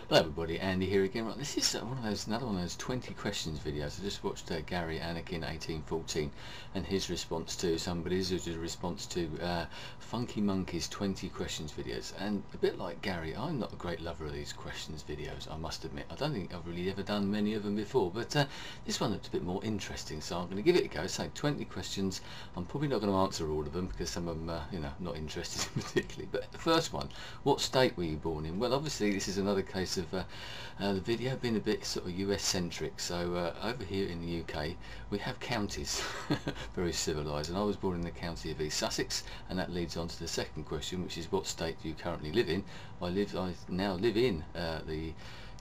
Hello everybody, Andy here again. Right, this is another one of those 20 questions videos. I just watched Gary Anakin 1814 and his response to somebody's, which is a response to FunkeeMonkey's 20 questions videos. And a bit like Gary, I'm not a great lover of these questions videos, I must admit. I don't think I've really ever done many of them before, but this one looked a bit more interesting, so I'm going to give it a go. So 20 questions. I'm probably not going to answer all of them because some of them you know, not interested in particularly. But the first one, what state were you born in? Well, obviously this is another case of the video being a bit sort of US centric. So over here in the UK we have counties, very civilised, and I was born in the county of East Sussex, and that leads on to the second question, which is what state do you currently live in? I now live in the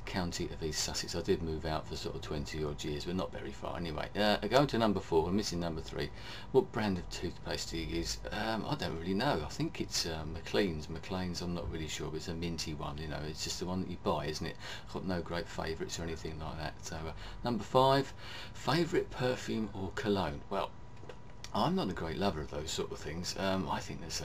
county of East Sussex. I did move out for sort of 20 odd years, but not very far anyway. Going to number 4, I'm missing number 3. What brand of toothpaste do you use? I don't really know. I think it's McLean's, I'm not really sure, but it's a minty one, you know, it's just the one that you buy, isn't it? I've got no great favourites or anything like that. So number 5, favourite perfume or cologne? Well, I'm not a great lover of those sort of things. I think there's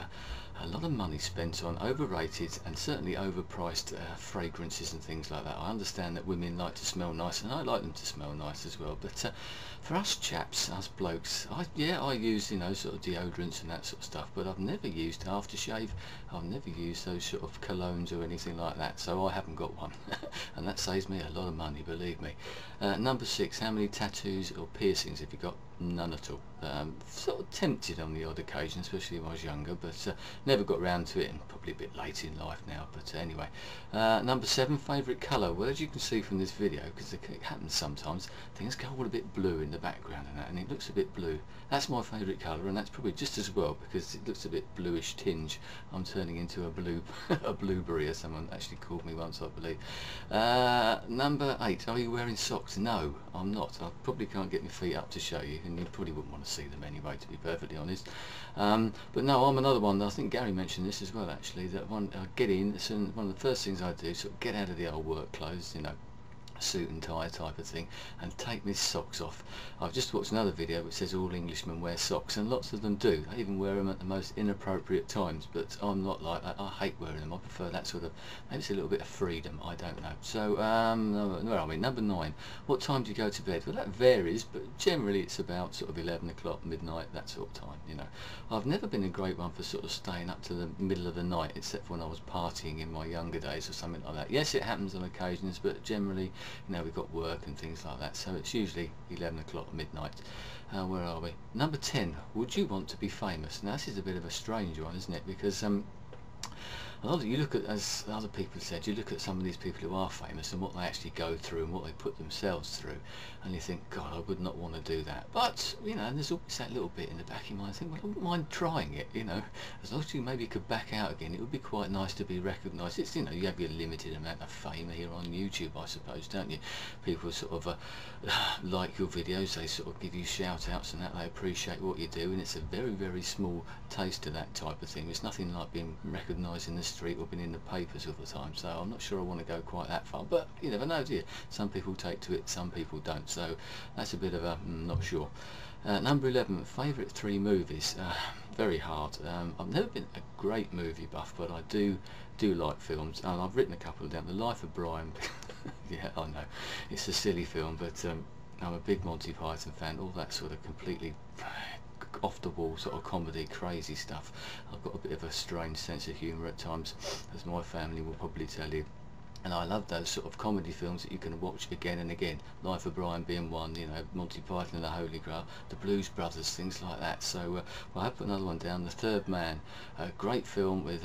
a lot of money spent on overrated and certainly overpriced fragrances and things like that. I understand that women like to smell nice, and I like them to smell nice as well, but for us chaps, us blokes, I use, you know, sort of deodorants and that sort of stuff, but I've never used aftershave. I've never used those sort of colognes or anything like that, so I haven't got one. And that saves me a lot of money, believe me. Number 6, how many tattoos or piercings have you got? None at all. Sort of tempted on the odd occasion, especially when I was younger, but never got round to it, and probably a bit late in life now. But anyway, number 7, favourite colour. Well, as you can see from this video, because it happens sometimes, things go all a bit blue in the background and that, and it looks a bit blue. That's my favourite colour, and that's probably just as well because it looks a bit bluish tinge. I'm turning into a blueberry, as someone actually called me once, I believe. Number 8, are you wearing socks? No, I'm not. I probably can't get my feet up to show you, and you probably wouldn't want to see them anyway, to be perfectly honest. But no, I'm another one. I think Gary mentioned this as well, actually, that one get in, so one of the first things I do, sort of get out of the old work clothes, you know, suit and tie type of thing, and take my socks off. I've just watched another video which says all Englishmen wear socks, and lots of them do. They even wear them at the most inappropriate times, but I'm not like that. I hate wearing them. I prefer that sort of, maybe it's a little bit of freedom, I don't know. So where are we? Number 9, what time do you go to bed? Well, that varies, but generally it's about sort of 11 o'clock, midnight, that sort of time, you know. I've never been a great one for sort of staying up to the middle of the night, except for when I was partying in my younger days or something like that. Yes, it happens on occasions, but generally, you know, we've got work and things like that, so it's usually 11 o'clock midnight. Where are we? Number 10, would you want to be famous? Now this is a bit of a strange one, isn't it? Because a lot of you look at, as other people said, you look at some of these people who are famous and what they actually go through and what they put themselves through, and you think, God, I would not want to do that. But you know, there's always that little bit in the back of your mind, I think, well, I wouldn't mind trying it, you know, as long as you maybe could back out again. It would be quite nice to be recognised. It's, you know, you have your limited amount of fame here on YouTube, I suppose, don't you? People sort of like your videos, they sort of give you shout outs and that, they appreciate what you do, and it's a very, very small taste of that type of thing. It's nothing like being recognised in the street or been in the papers all the time, so I'm not sure I want to go quite that far, but you never know, do you? Some people take to it, some people don't, so that's a bit of a not sure. Number 11, favourite 3 movies. Very hard. I've never been a great movie buff, but I do like films, and I've written a couple down. The Life of Brian. Yeah, I know it's a silly film, but I'm a big Monty Python fan, all that sort of completely off the wall sort of comedy, crazy stuff. I've got a bit of a strange sense of humour at times, as my family will probably tell you. And I love those sort of comedy films that you can watch again and again. Life of Brian being one, you know, Monty Python and the Holy Grail, the Blues Brothers, things like that. So well, I put another one down, The Third Man, a great film with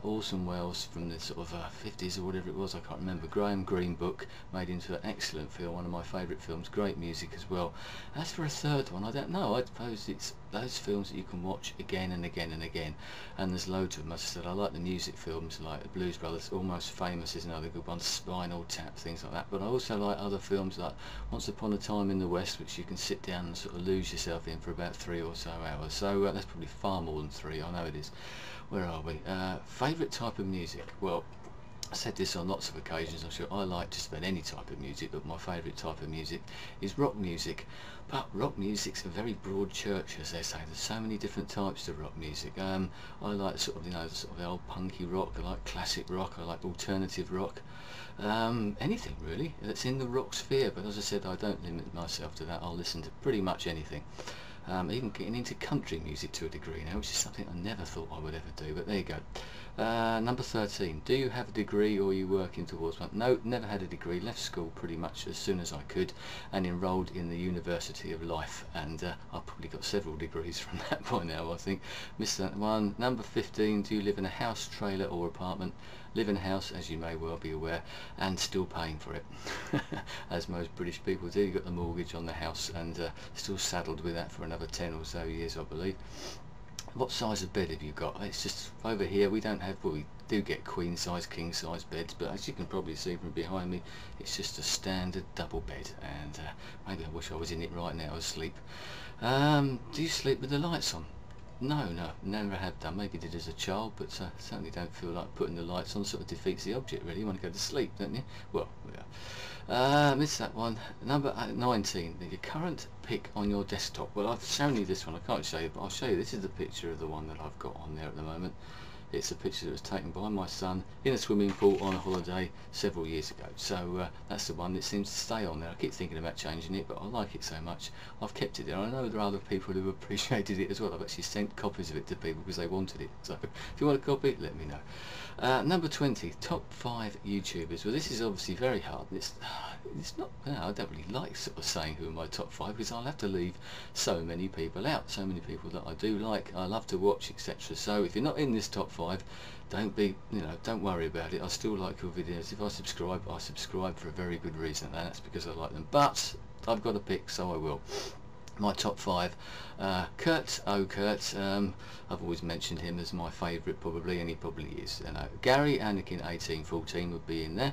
Orson Welles from the sort of 50s or whatever it was, I can't remember. Graham Greene book made into an excellent film, one of my favourite films, great music as well. As for a third one, I don't know. I suppose it's those films that you can watch again and again and again, and there's loads of them. As I said, I like the music films like the Blues Brothers, Almost Famous is another good one, Spinal Tap, things like that, but I also like other films like Once Upon a Time in the West, which you can sit down and sort of lose yourself in for about 3 or so hours, so that's probably far more than 3, I know it is. Where are we? Favourite type of music? Well, I said this on lots of occasions, I'm sure. I like just about any type of music, but my favourite type of music is rock music. But rock music's a very broad church, as they say. There's so many different types of rock music. I like sort of, you know, sort of the old punky rock. I like classic rock. I like alternative rock. Anything really that's in the rock sphere. But as I said, I don't limit myself to that. I'll listen to pretty much anything. Even getting into country music to a degree now, which is something I never thought I would ever do, but there you go. Number 13, do you have a degree or are you working towards one? No, never had a degree. Left school pretty much as soon as I could and enrolled in the University of Life, and I've probably got several degrees from that by now, I think. Missed that one. Number 15, do you live in a house, trailer or apartment? Live in a house, as you may well be aware, and still paying for it, as most British people do. You've got the mortgage on the house and still saddled with that for another 10 or so years, I believe. What size of bed have you got? It's just over here we don't have, well, we do get queen size, king size beds, but as you can probably see from behind me, it's just a standard double bed, and maybe I wish I was in it right now asleep. Do you sleep with the lights on? No, never have done. Maybe did as a child, but certainly don't feel like putting the lights on. Sort of defeats the object, really. You want to go to sleep, don't you? Well, yeah. Missed that one. Number 19. Your current pic on your desktop. Well, I've shown you this one. I can't show you, but I'll show you. This is the picture of the one that I've got on there at the moment. It's a picture that was taken by my son in a swimming pool on a holiday several years ago. So that's the one that seems to stay on there. I keep thinking about changing it, but I like it so much I've kept it there. I know there are other people who appreciated it as well. I've actually sent copies of it to people because they wanted it. So if you want a copy, let me know. Number 20, top 5 YouTubers. Well, this is obviously very hard. It's not, I don't really like sort of saying who are my top 5 because I'll have to leave so many people out, so many people that I do like, I love to watch, etc. So if you're not in this top 5, don't worry about it. I still like your videos. If I subscribe for a very good reason, and that's because I like them. But I've got to pick, so I will. My top 5, OhCurt, I've always mentioned him as my favourite probably, and he probably is. Gary Anakin 1814 would be in there.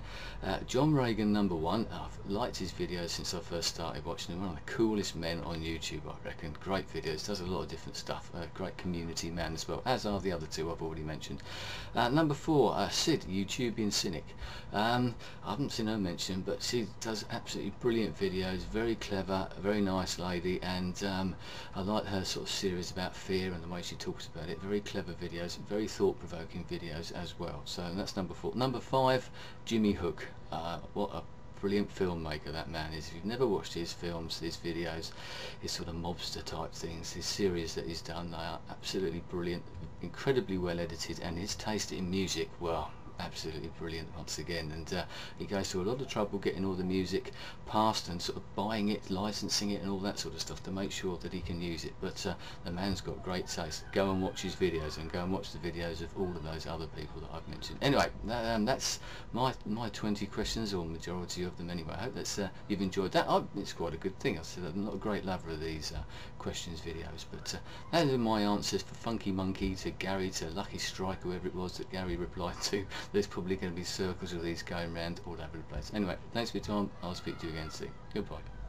John Reagan number 1, I've liked his videos since I first started watching him. One of the coolest men on YouTube, I reckon. Great videos, does a lot of different stuff. Great community man as well, as are the other two I've already mentioned. Number 4, Sid, YouTubian Cynic. I haven't seen her mentioned, but she does absolutely brilliant videos, very clever, very nice lady, and I like her sort of series about fear and the way she talks about it. Very clever videos, very thought-provoking videos as well. So that's number 4. Number 5, JimmyHook. What a brilliant filmmaker that man is. If you've never watched his films, his videos, his sort of mobster type things, his series that he's done, they are absolutely brilliant, incredibly well edited, and his taste in music, well, absolutely brilliant once again. And he goes through a lot of trouble getting all the music passed and sort of buying it, licensing it and all that sort of stuff to make sure that he can use it. But the man's got great taste. Go and watch his videos, and go and watch the videos of all of those other people that I've mentioned. Anyway, that's my 20 questions, or majority of them anyway. I hope that's you've enjoyed that. It's quite a good thing. I said I'm not a great lover of these questions videos, but those are my answers for FunkeeMonkee, to Gary, to Lucky Strike, whoever it was that Gary replied to. There's probably going to be circles of these going around all over the place. Anyway, thanks for your time. I'll speak to you again soon. Goodbye.